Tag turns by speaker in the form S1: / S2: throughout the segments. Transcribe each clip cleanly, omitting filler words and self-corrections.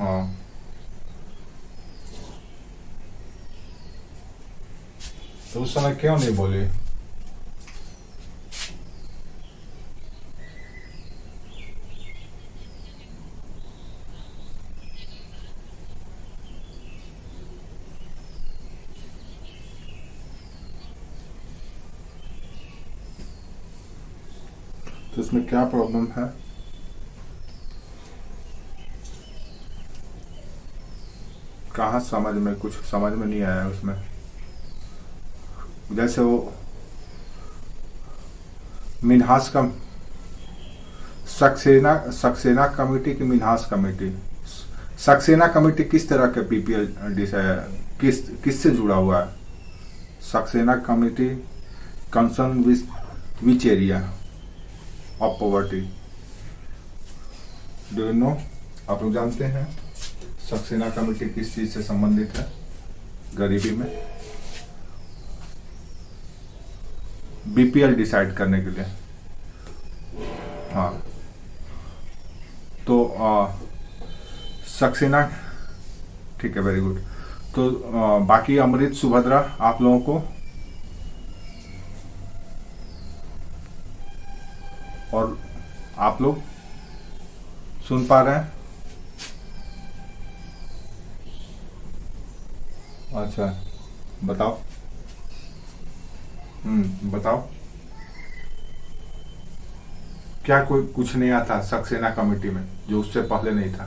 S1: हाँ, तो उस समय क्यों नहीं बोली? तो इसमें क्या प्रॉब्लम है? कहाँ समझ में, कुछ समझ में नहीं आया उसमें। जैसे वो मिन्हास का, सक्सेना सक्सेना कमेटी की मिन्हास कमेटी, सक्सेना कमेटी किस तरह के पीपीएल डिस है, किससे जुड़ा हुआ है? Saxena committee concern which area of poverty, do you know? आप लोग जानते हैं सक्सेना कमेटी किस चीज से संबंधित है गरीबी में? बीपीएल डिसाइड करने के लिए। हाँ, तो सक्सेना, ठीक है, वेरी गुड। तो बाकी अमृत, सुभद्रा, आप लोगों को और आप लोग सुन पा रहे हैं? अच्छा, बताओ। बताओ, क्या कोई कुछ नया था सक्सेना कमेटी में जो उससे पहले नहीं था?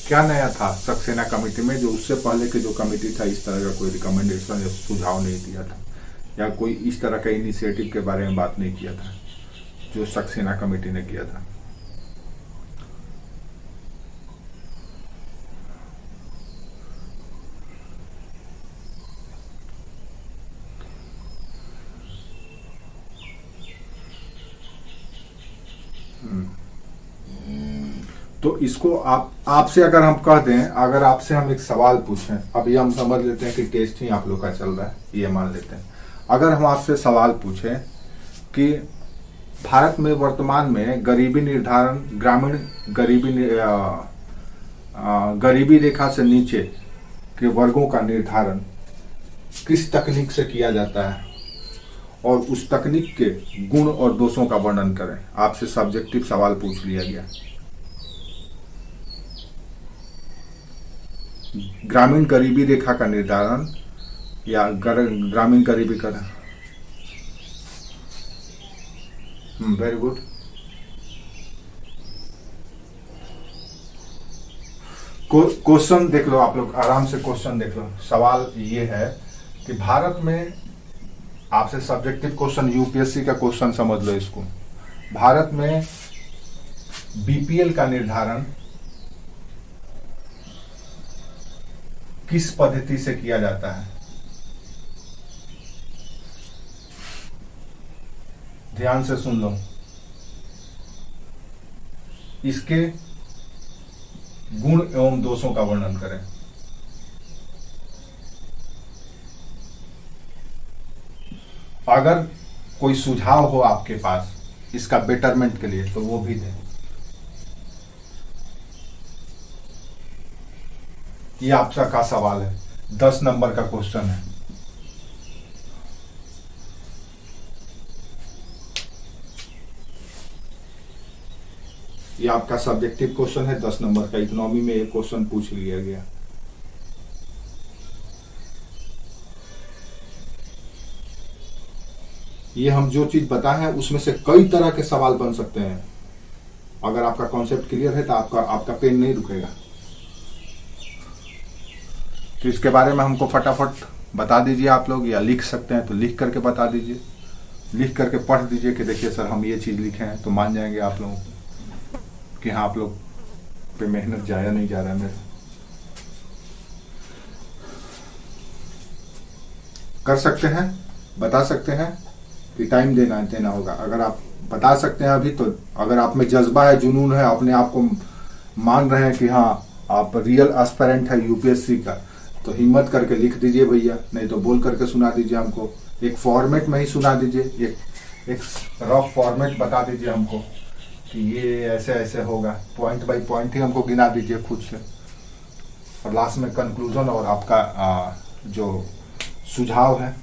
S1: क्या नया था सक्सेना कमेटी में जो उससे पहले की जो कमेटी था इस तरह का कोई रिकमेंडेशन या सुझाव नहीं दिया था, या कोई इस तरह का इनिशिएटिव के बारे में बात नहीं किया था जो सक्सेना कमेटी ने किया था? तो इसको आपसे अगर हम कह दें, अगर आपसे हम एक सवाल पूछें, अभी हम समझ लेते हैं कि टेस्ट ही आप लोग का चल रहा है, ये मान लेते हैं। अगर हम आपसे सवाल पूछें कि भारत में वर्तमान में गरीबी निर्धारण, ग्रामीण गरीबी रेखा से नीचे के वर्गों का निर्धारण किस तकनीक से किया जाता है, और उस तकनीक के गुण और दोषों का वर्णन करें। आपसे सब्जेक्टिव सवाल पूछ लिया गया। ग्रामीण गरीबी रेखा का निर्धारण या ग्रामीण गरीबी का, वेरी गुड। क्वेश्चन देख लो, आप लोग आराम से क्वेश्चन देख लो। सवाल ये है कि भारत में, आपसे सब्जेक्टिव क्वेश्चन, यूपीएससी का क्वेश्चन समझ लो इसको। भारत में बीपीएल का निर्धारण किस पद्धति से किया जाता है? ध्यान से सुन लो। इसके गुण एवं दोषों का वर्णन करें। अगर कोई सुझाव हो आपके पास इसका बेटरमेंट के लिए तो वो भी दें। ये आपका का सवाल है, 10 नंबर का क्वेश्चन है। ये आपका सब्जेक्टिव क्वेश्चन है, 10 नंबर का। इकोनॉमी में एक क्वेश्चन पूछ लिया गया। ये हम जो चीज बताए हैं उसमें से कई तरह के सवाल बन सकते हैं। अगर आपका कॉन्सेप्ट क्लियर है तो आपका पेन नहीं रुकेगा। तो इसके बारे में हमको फटाफट बता दीजिए आप लोग, या लिख सकते हैं तो लिख करके बता दीजिए, लिख करके पढ़ दीजिए कि देखिए सर हम ये चीज लिखे हैं, तो मान जाएंगे आप लोगों को कि हाँ आप लोग पे मेहनत जाया नहीं जा रहा है मेरा। कर सकते हैं, बता सकते हैं कि टाइम देना होगा। अगर आप बता सकते हैं अभी, तो अगर आप में जज्बा है, जुनून है, अपने आप को मान रहे हैं कि हाँ आप रियल एस्पिरेंट है यूपीएससी का, तो हिम्मत करके लिख दीजिए भैया, नहीं तो बोल करके सुना दीजिए हमको एक फॉर्मेट में ही सुना दीजिए, एक रफ फॉर्मेट बता दीजिए हमको कि ये ऐसे ऐसे होगा, पॉइंट बाय पॉइंट ही हमको गिना दीजिए खुद से, और लास्ट में कंक्लूजन और आपका जो सुझाव है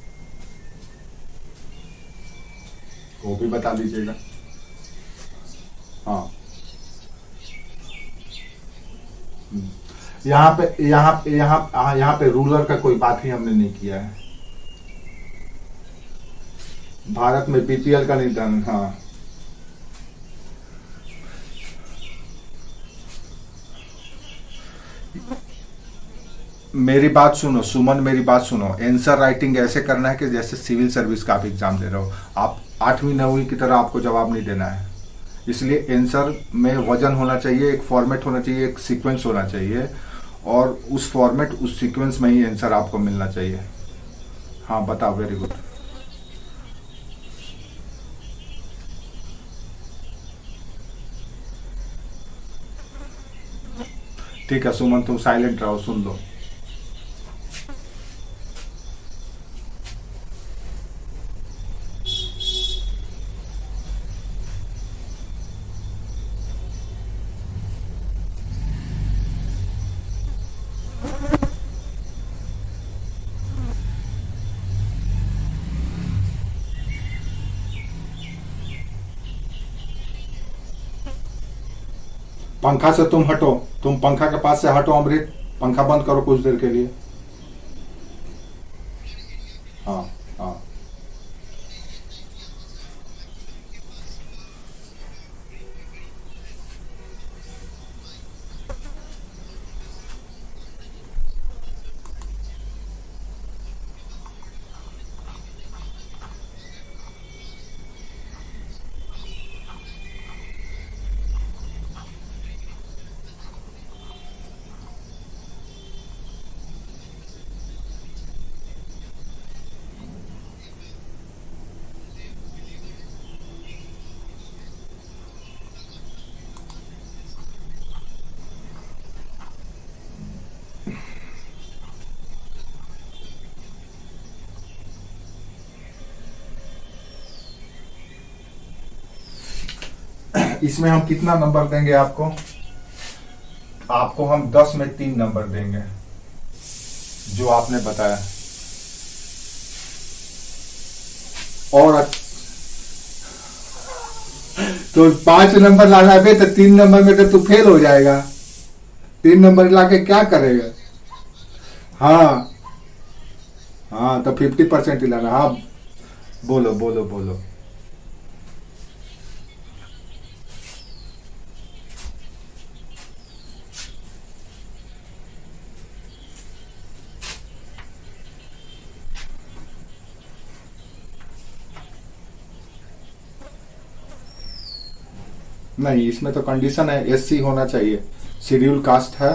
S1: वो भी बता दीजिएगा। हाँ, यहाँ पे रूलर का कोई बात ही हमने नहीं किया है। भारत में बीपीएल का निदान, हाँ मेरी बात सुनो सुमन, मेरी बात सुनो। आंसर राइटिंग ऐसे करना है कि जैसे सिविल सर्विस का आप एग्जाम दे रहे हो, आप 8वीं 9वीं की तरह आपको जवाब नहीं देना है। इसलिए आंसर में वजन होना चाहिए, एक फॉर्मेट होना चाहिए, एक सीक्वेंस होना चाहिए, और उस फॉर्मेट उस सीक्वेंस में ही आंसर आपको मिलना चाहिए। हाँ बताओ, वेरी गुड। ठीक है सुमन, तुम साइलेंट रहो, सुन लो। पंखा से तुम हटो, तुम पंखा के पास से हटो अमृत, पंखा बंद करो कुछ देर के लिए। हाँ हाँ इसमें हम कितना नंबर देंगे आपको? आपको हम 10 में 3 नंबर देंगे जो आपने बताया। और तो 5 नंबर लाना है तो 3 नंबर में तो तू फेल हो जाएगा। 3 नंबर लाके क्या करेगा? हाँ हाँ, तो 50% ही लाना। हाँ बोलो बोलो बोलो। नहीं, इसमें तो कंडीशन है एससी होना चाहिए, शेड्यूल कास्ट है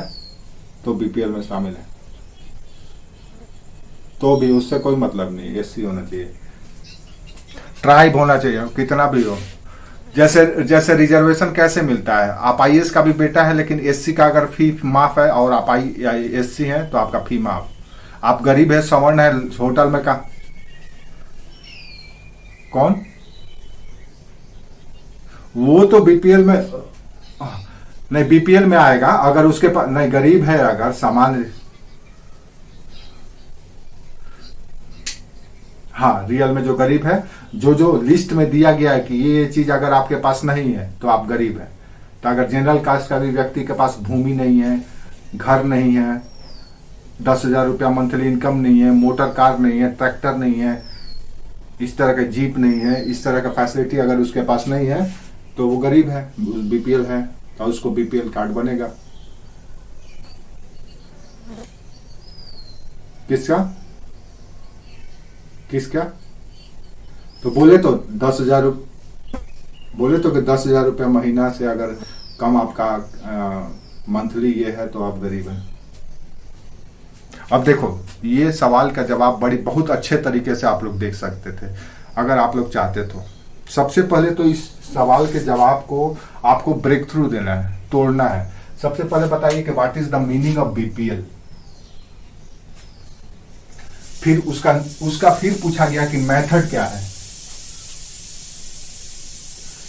S1: तो बीपीएल में शामिल है, तो भी उससे कोई मतलब नहीं, एससी होना चाहिए। ट्राइब होना चाहिए, कितना भी हो। जैसे जैसे रिजर्वेशन कैसे मिलता है, आप आईएएस का भी बेटा है लेकिन एससी का अगर फी माफ है और आप एससी हैं तो आपका फी माफ। आप गरीब है, सवर्ण है, होटल में का कौन? वो तो बीपीएल में नहीं, बीपीएल में आएगा अगर उसके पास नहीं, गरीब है अगर सामान्य। हाँ, रियल में जो गरीब है, जो लिस्ट में दिया गया है कि ये चीज अगर आपके पास नहीं है तो आप गरीब है। तो अगर जनरल कास्ट का भी व्यक्ति के पास भूमि नहीं है, घर नहीं है, 10,000 रुपया मंथली इनकम नहीं है, मोटर कार नहीं है, ट्रैक्टर नहीं है, इस तरह का जीप नहीं है, इस तरह का फैसिलिटी अगर उसके पास नहीं है तो वो गरीब है, बीपीएल है, तो उसको बीपीएल कार्ड बनेगा। किसका किसका? तो बोले तो 10,000, बोले तो कि 10,000 रुपया महीना से अगर कम आपका मंथली ये है तो आप गरीब हैं। अब देखो, ये सवाल का जवाब बहुत अच्छे तरीके से आप लोग देख सकते थे अगर आप लोग चाहते तो। सबसे पहले तो इस सवाल के जवाब को आपको ब्रेक थ्रू देना है, तोड़ना है। सबसे पहले बताइए कि what is the meaning of BPL. फिर उसका फिर पूछा गया कि मेथड क्या है,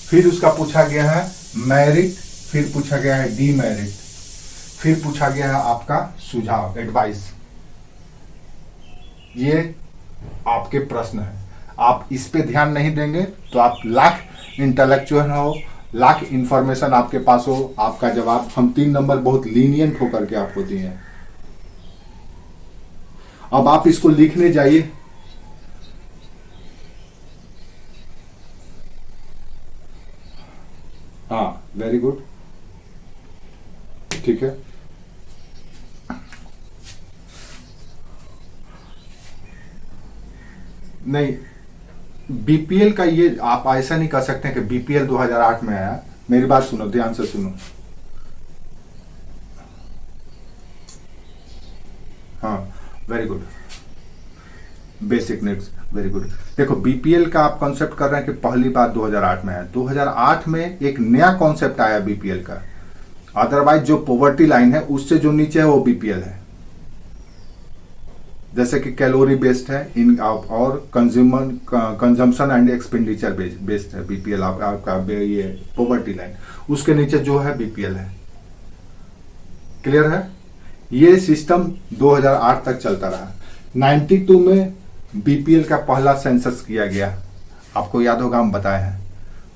S1: फिर उसका पूछा गया है मेरिट, फिर पूछा गया है डीमेरिट, फिर पूछा गया है आपका सुझाव, एडवाइस। ये आपके प्रश्न है, आप इस पे ध्यान नहीं देंगे तो आप लाख इंटेलेक्चुअल हो, लाख इंफॉर्मेशन आपके पास हो, आपका जवाब हम 3 नंबर बहुत लीनियंट होकर के आपको दिए हैं। अब आप इसको लिखने जाइए, हाँ वेरी गुड, ठीक है। नहीं, बीपीएल का ये आप ऐसा नहीं कर सकते कि बीपीएल 2008 में आया। मेरी बात सुनो, ध्यान से सुनो, हाँ very good, basic needs, very good. देखो बीपीएल का आप कॉन्सेप्ट कर रहे हैं कि पहली बार 2008 में आया। 2008 में एक नया कॉन्सेप्ट आया बीपीएल का, अदरवाइज जो पॉवर्टी लाइन है उससे जो नीचे है वो बीपीएल है। जैसे कि कैलोरी बेस्ड है इन और कंजम्पशन एंड एक्सपेंडिचर बेस्ड है बीपीएल, आपका ये पॉवर्टी लाइन, उसके नीचे जो है बीपीएल है। क्लियर है? ये सिस्टम 2008 तक चलता रहा। 92 में बीपीएल का पहला सेंसस किया गया, आपको याद होगा हम बताए हैं।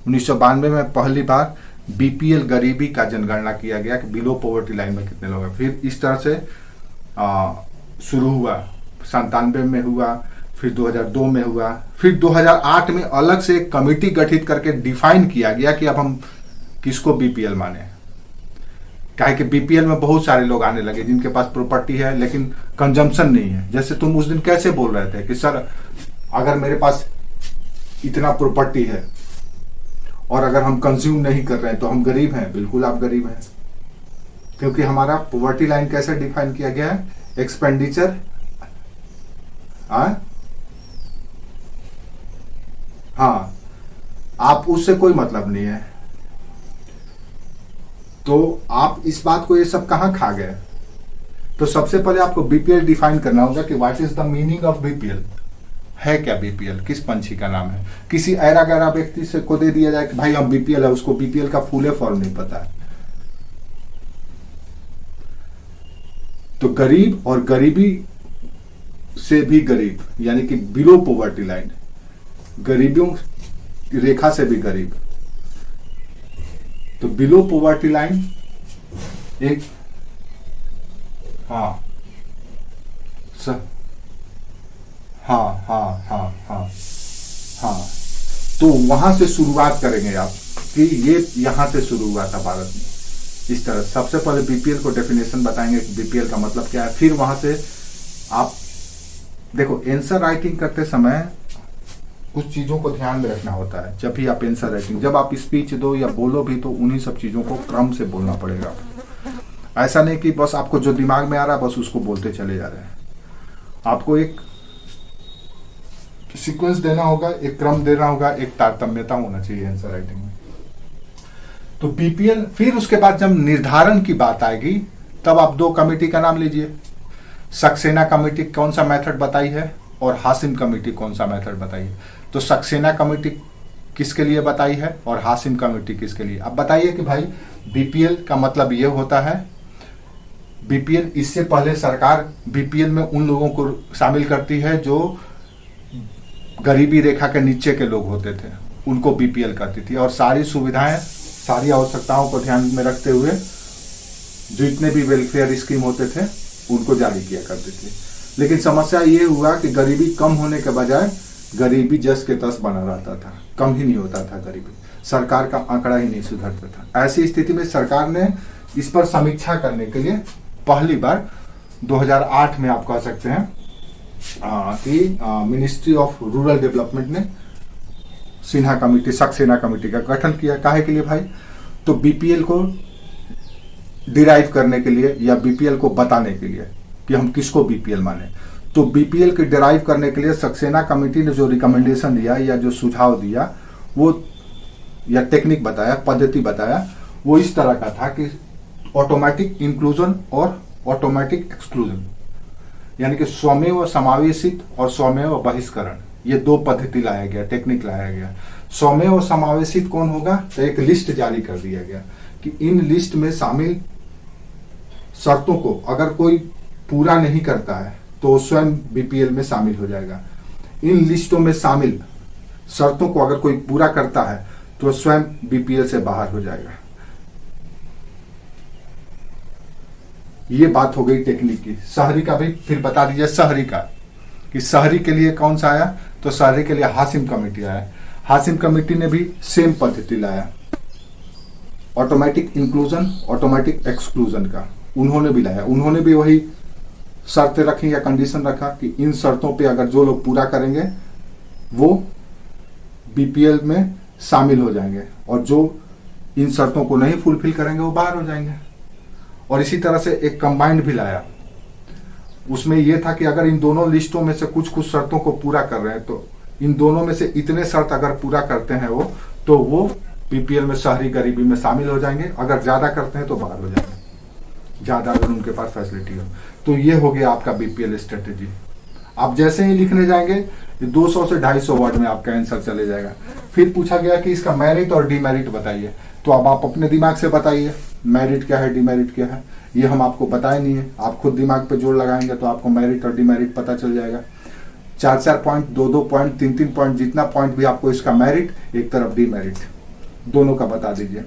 S1: 1992 में पहली बार बीपीएल गरीबी का जनगणना किया गया कि बिलो पॉवर्टी लाइन में कितने लोग हैं। फिर इस तरह से शुरू हुआ, 97 में हुआ, फिर 2002 में हुआ, फिर 2008 में अलग से एक कमेटी गठित करके डिफाइन किया गया कि अब हम किसको बीपीएल माने। काहे कि बीपीएल में बहुत सारे लोग आने लगे जिनके पास प्रॉपर्टी है लेकिन कंजम्पशन नहीं है। जैसे तुम उस दिन कैसे बोल रहे थे कि सर अगर मेरे पास इतना प्रॉपर्टी है और अगर हम कंज्यूम नहीं कर रहे हैं तो हम गरीब हैं। बिल्कुल आप गरीब हैं, क्योंकि हमारा पॉवर्टी लाइन कैसे डिफाइन किया गया है, एक्सपेंडिचर, हाँ आप उससे कोई मतलब नहीं है। तो आप इस बात को ये सब कहां खा गए? तो सबसे पहले आपको बीपीएल डिफाइन करना होगा कि what is the meaning of BPL, है क्या बीपीएल, किस पंछी का नाम है। किसी ऐरा गैरा व्यक्ति से को दे दिया जाए कि भाई हम बीपीएल है, उसको बीपीएल का फुल फॉर्म नहीं पता है। तो गरीब और गरीबी से भी गरीब, यानी कि बिलो पॉवर्टी लाइन, गरीबियों की रेखा से भी गरीब। तो बिलो पॉवर्टी लाइन एक, हाँ हाँ हाँ हाँ हाँ हाँ, तो वहां से शुरुआत करेंगे आप कि ये यहां से शुरू हुआ था भारत में। इस तरह सबसे पहले बीपीएल को डेफिनेशन बताएंगे कि बीपीएल का मतलब क्या है, फिर वहां से आप देखो आंसर राइटिंग करते समय कुछ चीजों को ध्यान में रखना होता है। जब भी आप आंसर राइटिंग, जब आप स्पीच दो या बोलो भी तो उन्हीं सब चीजों को क्रम से बोलना पड़ेगा। ऐसा नहीं कि बस आपको जो दिमाग में आ रहा है बस उसको बोलते चले जा रहे हैं। आपको एक सीक्वेंस देना होगा, एक क्रम देना होगा, एक तारतम्यता होना चाहिए आंसर राइटिंग में। तो बीपीएल, फिर उसके बाद जब निर्धारण की बात आएगी तब आप 2 कमेटी का नाम लीजिए। सक्सेना कमेटी कौन सा मेथड बताई है और हासिम कमेटी कौन सा मेथड बताई है। तो सक्सेना कमेटी किसके लिए बताई है और हासिम कमेटी किसके लिए। अब बताइए कि भाई बीपीएल का मतलब ये होता है, बीपीएल इससे पहले सरकार बीपीएल में उन लोगों को शामिल करती है जो गरीबी रेखा के नीचे के लोग होते थे, उनको बीपीएल करती थी और सारी सुविधाएं, सारी आवश्यकताओं को ध्यान में रखते हुए जितने भी वेलफेयर स्कीम होते थे उनको जारी किया करती थी। लेकिन समस्या ये हुआ कि गरीबी कम होने के बजाय गरीबी जस के तस बना रहता था, कम ही नहीं होता था गरीबी, सरकार का आंकड़ा ही नहीं सुधरता था। ऐसी स्थिति में सरकार ने इस पर समीक्षा करने के लिए पहली बार 2008 में आप कह सकते हैं कि मिनिस्ट्री ऑफ रूरल डेवलपमेंट ने सिन्हा कमेटी, सक्सेना कमेटी का गठन किया। काहे के लिए भाई? तो बीपीएल को डिराइव करने के लिए या बीपीएल को बताने के लिए कि हम किसको बीपीएल माने। तो बीपीएल के डिराइव करने के लिए सक्सेना कमेटी ने जो रिकमेंडेशन दिया या जो सुझाव दिया वो या टेक्निक बताया, पद्धति बताया, वो इस तरह का था कि ऑटोमेटिक इंक्लूजन और ऑटोमेटिक एक्सक्लूजन। यानी कि स्वमेव समावेशित और स्वमेव बहिष्करण, ये दो पद्धति लाया गया, टेक्निक लाया गया। स्वमेव समावेशित कौन होगा, तो एक लिस्ट जारी कर दिया गया कि इन लिस्ट में शामिल शर्तों को अगर कोई पूरा नहीं करता है तो स्वयं बीपीएल में शामिल हो जाएगा। इन लिस्टों में शामिल शर्तों को अगर कोई पूरा करता है तो स्वयं बीपीएल से बाहर हो जाएगा। ये बात हो गई टेक्निक की। शहरी का भी फिर बता दीजिए, शहरी का कि शहरी के लिए कौन सा आया, तो शहरी के लिए हाशिम कमेटी आया। हाशिम कमेटी ने भी सेम पद्धति लाया, ऑटोमेटिक इंक्लूजन ऑटोमेटिक एक्सक्लूजन का उन्होंने भी लाया। उन्होंने भी वही शर्तें रखी या कंडीशन रखा कि इन शर्तों पे अगर जो लोग पूरा करेंगे वो बीपीएल में शामिल हो जाएंगे और जो इन शर्तों को नहीं फुलफिल करेंगे वो बाहर हो जाएंगे। और इसी तरह से एक कंबाइंड भी लाया, उसमें यह था कि अगर इन दोनों लिस्टों में से कुछ कुछ शर्तों को पूरा कर रहे हैं तो इन दोनों में से इतने शर्त अगर पूरा करते हैं वो, तो वो बीपीएल में शहरी गरीबी में शामिल हो जाएंगे। अगर ज्यादा करते हैं तो बाहर हो जाएंगे, ज्यादा अगर उनके पास फैसिलिटी हो। तो ये हो गया आपका बीपीएल स्ट्रेटेजी। आप जैसे ही लिखने जाएंगे 200 से 250 वर्ड में आपका आंसर चले जाएगा। फिर पूछा गया कि इसका मेरिट और डीमेरिट बताइए, तो अब आप अपने दिमाग से बताइए मेरिट क्या है डीमेरिट क्या है। ये हम आपको बताए नहीं है, आप खुद दिमाग पे जोर लगाएंगे तो आपको मेरिट और डीमेरिट पता चल जाएगा। 4-4 पॉइंट, 2-2 पॉइंट, 3-3 पॉइंट, जितना पॉइंट भी आपको इसका मेरिट, एक तरफ डीमेरिट, दोनों का बता दीजिए।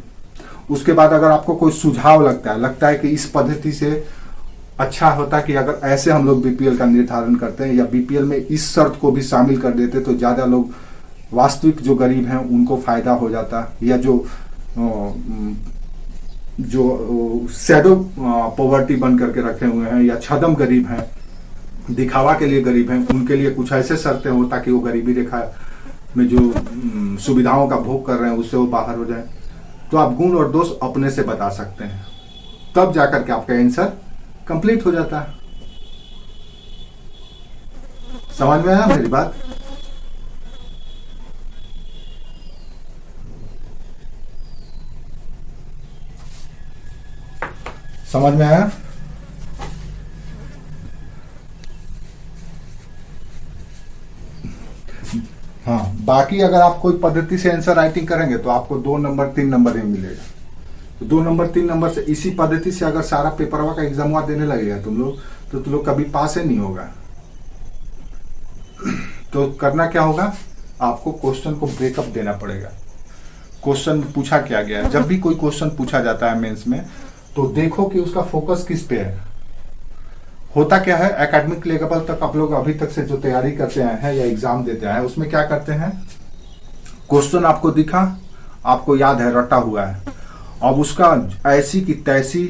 S1: उसके बाद अगर आपको कोई सुझाव लगता है कि इस पद्धति से अच्छा होता कि अगर ऐसे हम लोग बीपीएल का निर्धारण करते हैं या बीपीएल में इस शर्त को भी शामिल कर देते तो ज्यादा लोग वास्तविक जो गरीब हैं उनको फायदा हो जाता, या जो शैडो पॉवर्टी बन करके रखे हुए हैं या छदम गरीब हैं, दिखावा के लिए गरीब हैं, उनके लिए कुछ ऐसे शर्तें हो ताकि वो गरीबी रेखा में जो सुविधाओं का भोग कर रहे हैं उससे वो बाहर हो जाए। तो आप गुण और दोष अपने से बता सकते हैं, तब जाकर के आपका आंसर कंप्लीट हो जाता है। समझ में आया मेरी बात? समझ में आया? हाँ, बाकी अगर आप कोई पद्धति से आंसर राइटिंग करेंगे तो आपको 2 नंबर 3 नंबर ही मिलेगा। तो 2 नंबर 3 नंबर से इसी पद्धति से अगर सारा पेपरवा का एग्जाम हुआ देने लगेगा तुम लोग कभी पास ही नहीं होगा। तो करना क्या होगा, आपको क्वेश्चन को ब्रेकअप देना पड़ेगा। क्वेश्चन पूछा क्या गया है, जब भी कोई क्वेश्चन पूछा जाता है मेंस में तो देखो कि उसका फोकस किस पे है। होता क्या है, एकेडमिक लेवल तक आप लोग अभी तक से जो तैयारी करते आए हैं या एग्जाम देते हैं उसमें क्या करते हैं, क्वेश्चन आपको दिखा, आपको याद है, रटा हुआ है, अब उसका ऐसी की तैसी,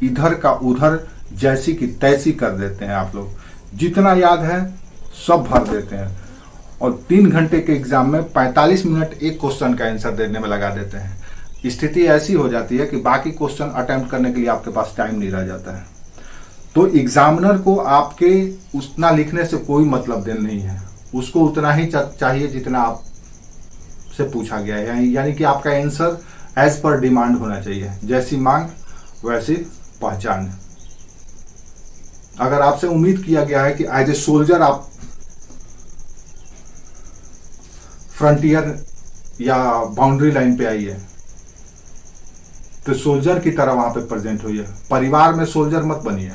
S1: इधर का उधर, जैसी की तैसी कर देते हैं आप लोग। जितना याद है सब भर देते हैं और 3 घंटे के एग्जाम में 45 मिनट एक क्वेश्चन का आंसर देने में लगा देते हैं। स्थिति ऐसी हो जाती है कि बाकी क्वेश्चन अटेम्प्ट करने के लिए आपके पास टाइम नहीं रह जाता है। तो एग्जामिनर को आपके उतना लिखने से कोई मतलब देन नहीं है, उसको उतना ही चाहिए जितना आप से पूछा गया है। यानी कि आपका आंसर एज पर डिमांड होना चाहिए, जैसी मांग वैसी पहचान। अगर आपसे उम्मीद किया गया है कि एज ए सोल्जर आप फ्रंटियर या बाउंड्री लाइन पे आइए तो सोल्जर की तरह वहां पे प्रेजेंट होइए। परिवार में सोल्जर मत बनिए,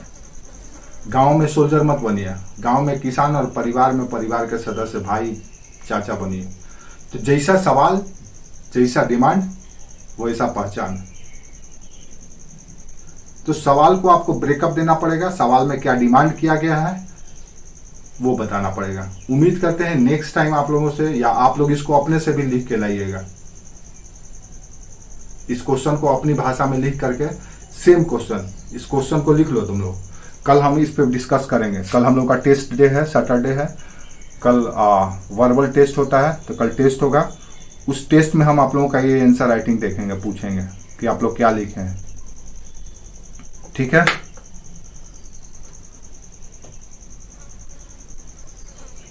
S1: गांव में सोल्जर मत बनिए, गांव में किसान और परिवार में परिवार के सदस्य भाई चाचा बनिए। तो जैसा सवाल जैसा डिमांड वैसा पहचान। तो सवाल को आपको ब्रेकअप देना पड़ेगा, सवाल में क्या डिमांड किया गया है वो बताना पड़ेगा। उम्मीद करते हैं नेक्स्ट टाइम आप लोगों से, या आप लोग इसको अपने से भी लिख के लाइएगा, इस क्वेश्चन को अपनी भाषा में लिख करके सेम क्वेश्चन, इस क्वेश्चन को लिख लो तुम लोग। कल हम इस पे डिस्कस करेंगे। कल हम लोग का टेस्ट डे है, सैटरडे है, कल वर्बल टेस्ट होता है तो कल टेस्ट होगा। उस टेस्ट में हम आप लोगों का ये आंसर राइटिंग देखेंगे, पूछेंगे कि आप लोग क्या लिखे हैं। ठीक है,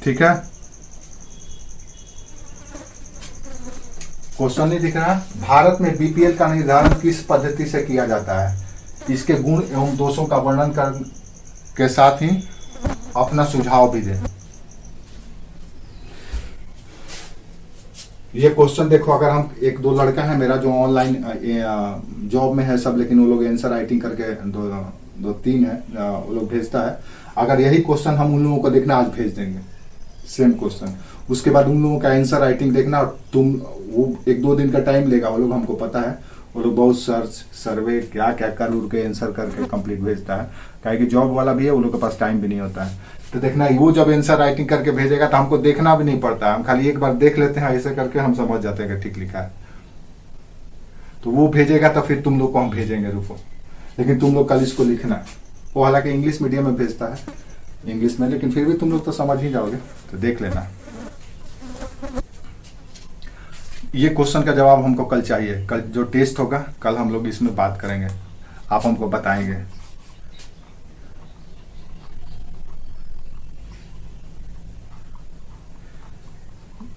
S1: ठीक है। क्वेश्चन नहीं दिख रहा। भारत में बीपीएल का निर्धारण किस पद्धति से किया जाता है? इसके गुण एवं दोषों का वर्णन कर के साथ ही अपना सुझाव भी दें। ये क्वेश्चन देखो, अगर हम एक दो लड़का है मेरा जो ऑनलाइन जॉब में है सब, लेकिन वो लोग आंसर राइटिंग करके दो तीन है वो लोग भेजता है। अगर यही क्वेश्चन हम उन लोगों को देखना आज भेज देंगे, सेम क्वेश्चन, उसके बाद उन लोगों का आंसर राइटिंग देखना, और तुम वो एक दो दिन का टाइम लेगा वो लोग, हमको पता है वो लोग बहुत सर्च सर्वे क्या क्या कर उड़ के आंसर करके कंप्लीट भेजता है। क्या कि जॉब वाला भी है, वो लोग के पास टाइम भी नहीं होता है। तो देखना वो जब आंसर राइटिंग करके भेजेगा तो हमको देखना भी नहीं पड़ता है, हम खाली एक बार देख लेते हैं, ऐसे करके हम समझ जाते हैं कि ठीक लिखा है। तो वो भेजेगा तो फिर तुम लोग को हम भेजेंगे, रुको। लेकिन तुम लोग कल इसको लिखना। वो हालांकि इंग्लिश मीडियम में भेजता है, इंग्लिश में, लेकिन फिर भी तुम लोग तो समझ ही जाओगे, तो देख लेना। ये क्वेश्चन का जवाब हमको कल चाहिए। कल जो टेस्ट होगा कल हम लोग इसमें बात करेंगे, आप हमको बताएंगे।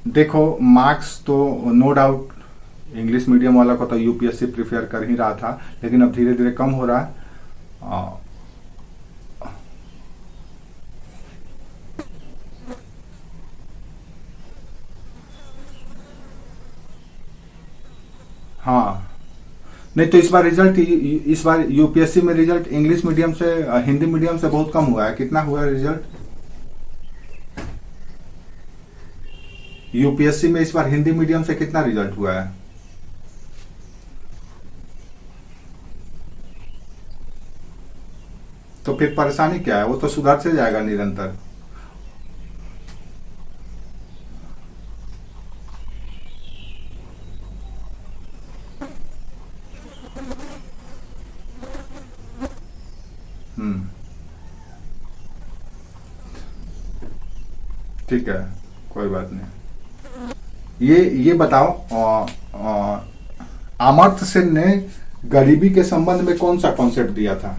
S1: देखो मार्क्स तो नो डाउट इंग्लिश मीडियम वाला को तो यूपीएससी प्रिपेयर कर ही रहा था, लेकिन अब धीरे धीरे कम हो रहा है। हाँ, नहीं तो इस बार यूपीएससी में रिजल्ट इंग्लिश मीडियम से हिंदी मीडियम से बहुत कम हुआ है। कितना हुआ है रिजल्ट यूपीएससी में इस बार हिंदी मीडियम से? कितना रिजल्ट हुआ है? तो फिर परेशानी क्या है? वो तो सुधर से जाएगा निरंतर। ठीक है, कोई बात नहीं। ये बताओ, अमर्त्य सेन ने गरीबी के संबंध में कौन सा कॉन्सेप्ट दिया था?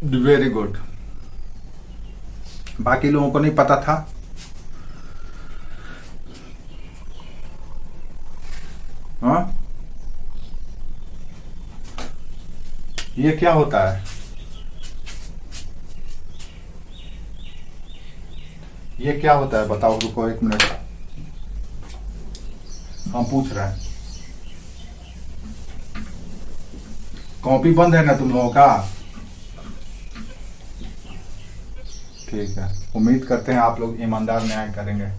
S1: Very good. बाकी लोगों को नहीं पता था। हाँ, ये क्या होता है? ये क्या होता है बताओ, रुको एक मिनट, हम पूछ रहे हैं। कॉपी बंद है ना तुम लोगों का? ठीक है, उम्मीद करते हैं आप लोग ईमानदार न्याय करेंगे।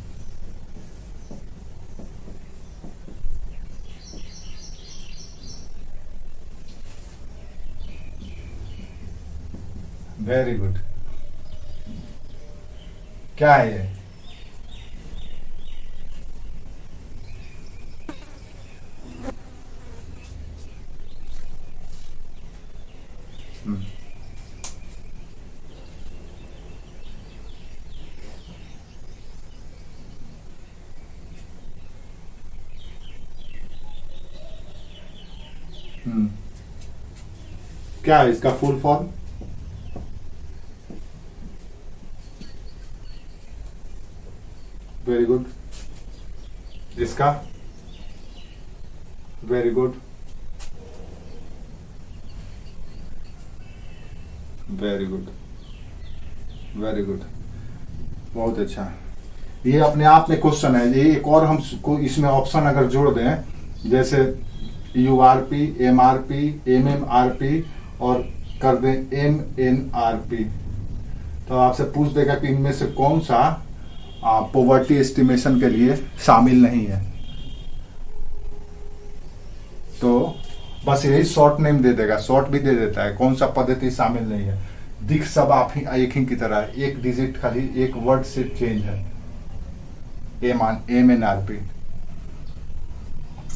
S1: Very good. क्या है ये? हम्म, हम्म। क्या है इसका फुल फॉर्म? Very good. इसका? Very good, very good, very good, बहुत अच्छा। ये अपने आप में क्वेश्चन है। ये एक और हम इसमें ऑप्शन अगर जोड़ दें, जैसे यूआरपी, एमआरपी, एमएमआरपी और कर दें एमएनआरपी, तो आपसे पूछ देगा कि इनमें से कौन सा पॉवर्टी एस्टिमेशन के लिए शामिल नहीं है। तो बस यही शॉर्ट नेम दे देगा, शॉर्ट भी दे देता है, कौन सा पद्धति शामिल नहीं है। दिख सब आप ही एक ही की तरह है, एक डिजिट खाली एक वर्ड से चेंज है, एमएनआरपी।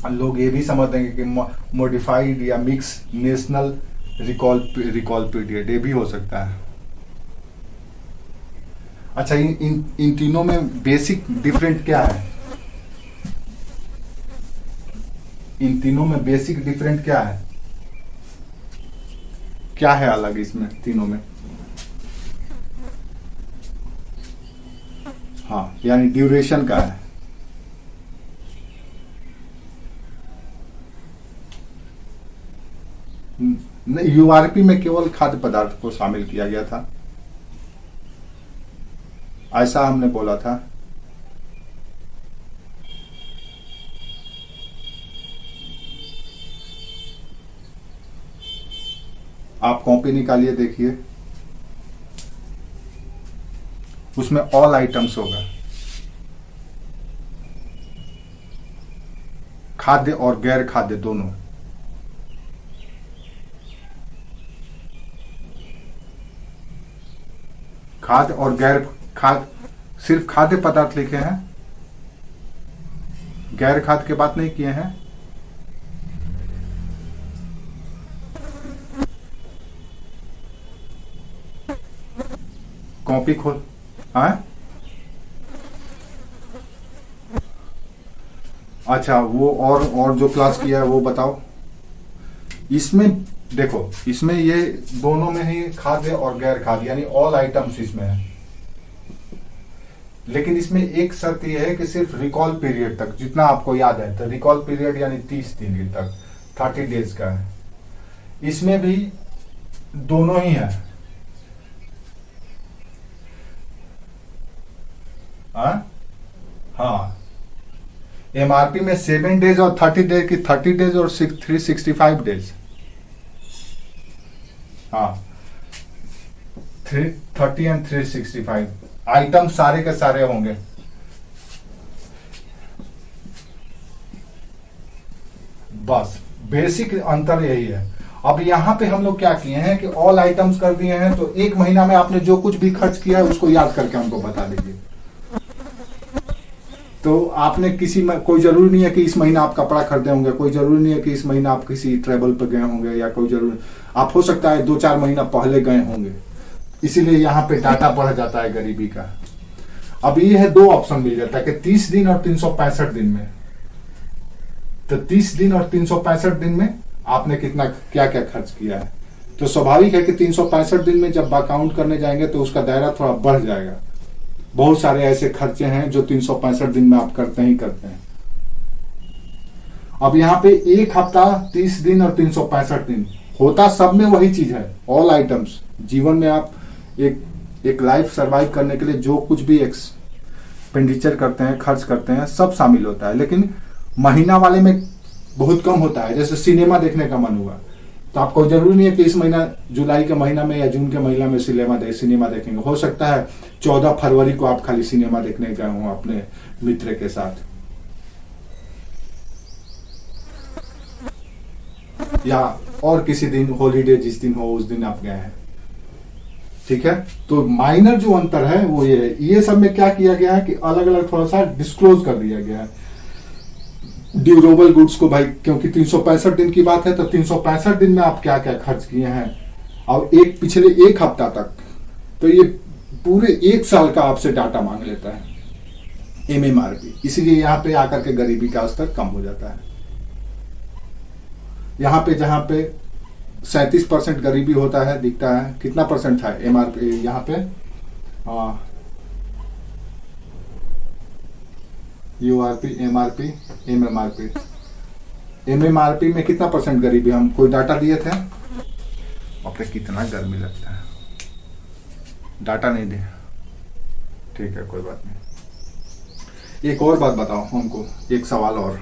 S1: लोग ये भी समझ देंगे कि मॉडिफाइड या मिक्स नेशनल रिकॉल पीरियड, ये भी हो सकता है। अच्छा, इन तीनों में बेसिक डिफरेंट क्या है? इन तीनों में बेसिक डिफरेंट क्या है? क्या है अलग इसमें तीनों में? हाँ, यानी ड्यूरेशन का है। यूआरपी में केवल खाद्य पदार्थ को शामिल किया गया था, ऐसा हमने बोला था। आप कॉपी निकालिए, देखिए उसमें ऑल आइटम्स होगा, खाद्य और गैर खाद्य दोनों। खाद्य और गैर खाद्य, सिर्फ खाद्य पदार्थ लिखे हैं, गैर खाद्य की बात नहीं किए हैं। कॉपी खोल। हाँ, अच्छा, वो और जो क्लास किया है वो बताओ। इसमें देखो, इसमें ये दोनों में ही खाद्य और गैर खाद्य यानी ऑल आइटम्स इसमें है, लेकिन इसमें एक शर्त यह है कि सिर्फ रिकॉल पीरियड तक, जितना आपको याद है, तो रिकॉल पीरियड यानी 30 दिन तक, 30 डेज का है। इसमें भी दोनों ही है। हाँ, एमआरपी में 7 डेज और 30 डेज की 30 डेज और 365 डेज। हाँ, 330 एंड 365 आइटम सारे के सारे होंगे। बस बेसिक अंतर यही है। अब यहां पे हम लोग क्या किए हैं कि ऑल आइटम्स कर दिए हैं, तो एक महीना में आपने जो कुछ भी खर्च किया है उसको याद करके हमको बता दीजिए। तो आपने कोई जरूरी नहीं है कि इस महीना आप कपड़ा खरीदे होंगे, कोई जरूरी नहीं है कि इस महीना आप किसी ट्रेवल पर गए होंगे, या कोई जरूरी, आप हो सकता है 2-4 महीना पहले गए होंगे, इसीलिए यहाँ पे डाटा बढ़ जाता है गरीबी का। अब ये है, 2 ऑप्शन मिल जाता है कि 30 दिन और 365 दिन में। तो 30 दिन और 365 दिन में आपने कितना क्या क्या खर्च किया है। तो स्वाभाविक है कि 365 दिन में जब अकाउंट करने जाएंगे तो उसका दायरा थोड़ा बढ़ जाएगा। बहुत सारे ऐसे खर्चे हैं जो 365 दिन में आप करते ही करते हैं। अब यहाँ पे 1 हफ्ता, 30 दिन और 365 दिन होता, सब में वही चीज है, ऑल आइटम्स। जीवन में आप एक लाइफ सरवाइव करने के लिए जो कुछ भी एक्सपेंडिचर करते हैं, खर्च करते हैं, सब शामिल होता है। लेकिन महीना वाले में बहुत कम होता है। जैसे सिनेमा देखने का मन हुआ, तो आपको जरूरी नहीं है कि इस महीना, जुलाई के महीना में या जून के महीना में सिनेमा देखेंगे। हो सकता है 14 फरवरी को आप खाली सिनेमा देखने गए हो अपने मित्र के साथ, या और किसी दिन हॉलीडे जिस दिन हो उस दिन आप गए हैं। ठीक है, तो माइनर जो अंतर है वो ये है। ये सब में क्या किया गया है कि अलग अलग थोड़ा सा डिस्क्लोज कर दिया गया है ड्यूरेबल गुड्स को भाई, क्योंकि 365 दिन की बात है, तो 365 दिन में आप क्या क्या खर्च किए हैं, और पिछले 1 हफ्ता तक, तो ये पूरे 1 साल का आपसे डाटा मांग लेता है एमएमआरपी। इसीलिए यहाँ पे आकर के गरीबी का स्तर कम हो जाता है। यहाँ पे जहां पे 37% गरीबी होता है, दिखता है कितना परसेंट था एमआरपी यहाँ पे, यूआरपी, एमआरपी, एमएमआरपी। एमएमआरपी में कितना परसेंट गरीबी, हम कोई डाटा दिए थे? अपने कितना गर्मी लगता है, डाटा नहीं दे। ठीक है, कोई बात नहीं। एक और बात बताओ हमको, एक सवाल और।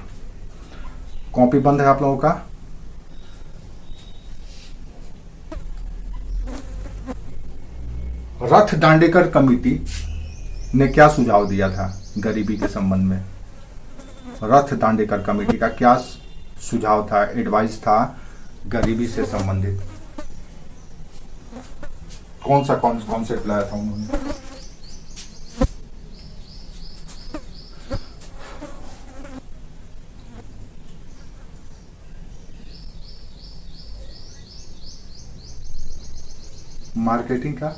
S1: कॉपी बंद है आप लोगों का? रथ दांडेकर कमेटी ने क्या सुझाव दिया था गरीबी के संबंध में? रथ दांडेकर कमेटी का क्या सुझाव था, एडवाइस था गरीबी से संबंधित? कौन सा कॉन्सेप्ट लाया था उन्होंने? मार्केटिंग का?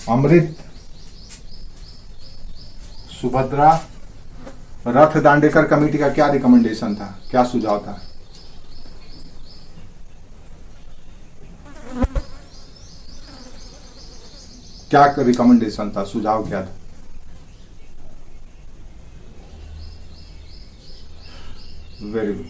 S1: अमृत, सुभद्रा, रथ दांडेकर कमेटी का क्या रिकमेंडेशन था, क्या सुझाव था? क्या रिकमेंडेशन था, सुझाव क्या था? Very good.